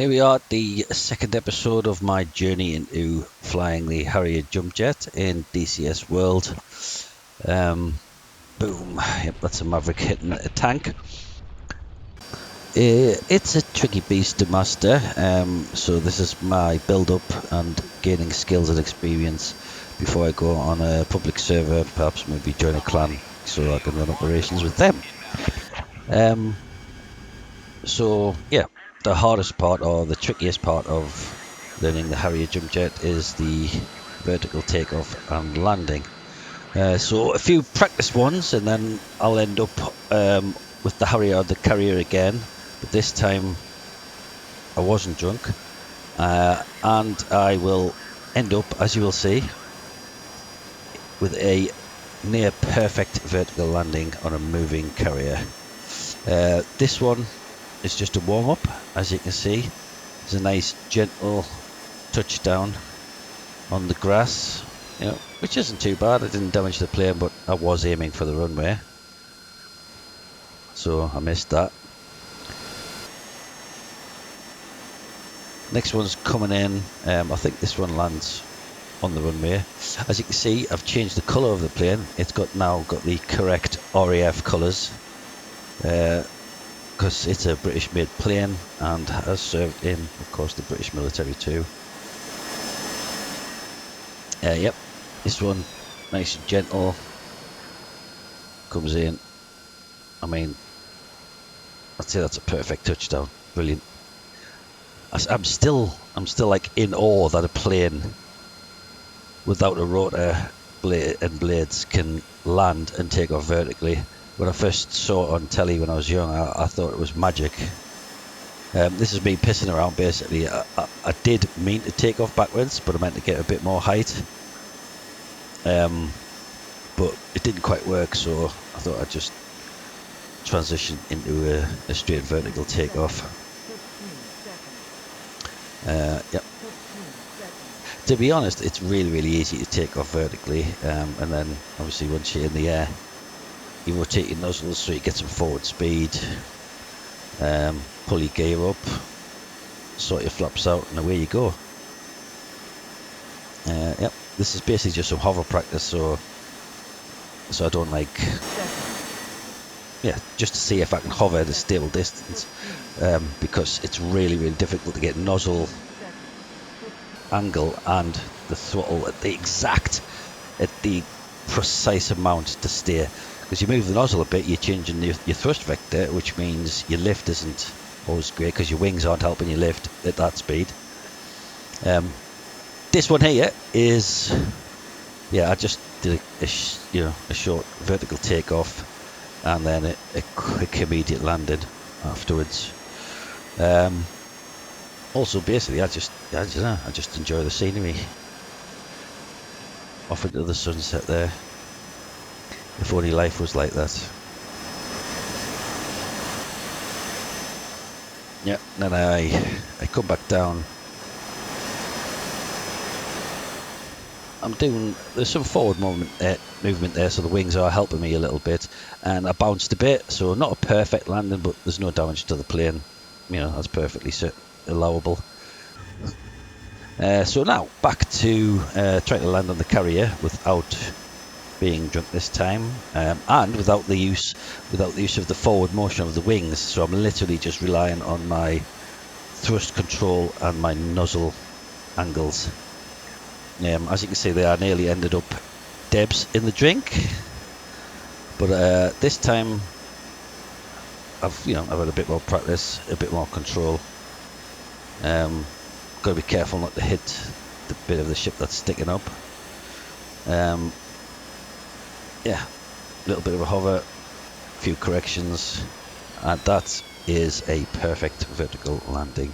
Here we are at the second episode of my journey into flying the Harrier jump jet in DCS World. Boom, yep, that's a Maverick hitting a tank. It's a tricky beast to master, so this is my build up and gaining skills and experience before I go on a public server, perhaps maybe join a clan so I can run operations with them. So yeah, the hardest part or the trickiest part of learning the Harrier jump jet is the vertical takeoff and landing. So a few practice ones and then I'll end up with the Harrier or the carrier again, but this time I wasn't drunk, and I will end up, as you will see, with a near perfect vertical landing on a moving carrier. This one is just a warm-up. As you can see, it's a nice gentle touchdown on the grass, which isn't too bad. I didn't damage the plane, but I was aiming for the runway, so I missed that. Next one's coming in. I think this one lands on the runway. As you can see, I've changed the colour of the plane. It's now got the correct RAF colours, because it's a British made plane and has served in, of course, the British military too. Yep, this one nice and gentle, comes in. I mean, I'd say that's a perfect touchdown. Brilliant. I'm still like in awe that a plane without a rotor and blades can land and take off vertically. When I first saw it on telly when I was young, I thought it was magic. This is me pissing around basically. I did mean to take off backwards, but I meant to get a bit more height. But it didn't quite work, so I thought I'd just transition into a straight vertical takeoff. Yep. To be honest, it's really easy to take off vertically, and then obviously once you're in the air, you rotate your nozzles so you get some forward speed, pull your gear up, sort your flaps out, and away you go. Yep, this is basically just some hover practice, so I don't just to see if I can hover at a stable distance, because it's really difficult to get nozzle angle and the throttle at the precise amount to steer. Because you move the nozzle a bit, you're changing your thrust vector, which means your lift isn't always great because your wings aren't helping you lift at that speed. This one here is, I just did a short vertical takeoff and then a quick immediate landing afterwards. Also, basically, I just enjoy the scenery off into the sunset there. If only life was like that. Yeah, then I come back down. There's some forward movement there, so the wings are helping me a little bit, and I bounced a bit, so not a perfect landing, but there's no damage to the plane. That's perfectly allowable. So now back to trying to land on the carrier without being drunk this time, and without the use of the forward motion of the wings. So I'm literally just relying on my thrust control and my nozzle angles. As you can see, I nearly ended up debs in the drink, but this time I've had a bit more practice, a bit more control. Got to be careful not to hit the bit of the ship that's sticking up. Yeah, a little bit of a hover, a few corrections, and that is a perfect vertical landing.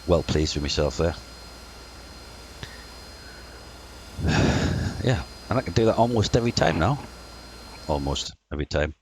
Well pleased with myself there. Yeah, and I can do that almost every time now. Almost every time.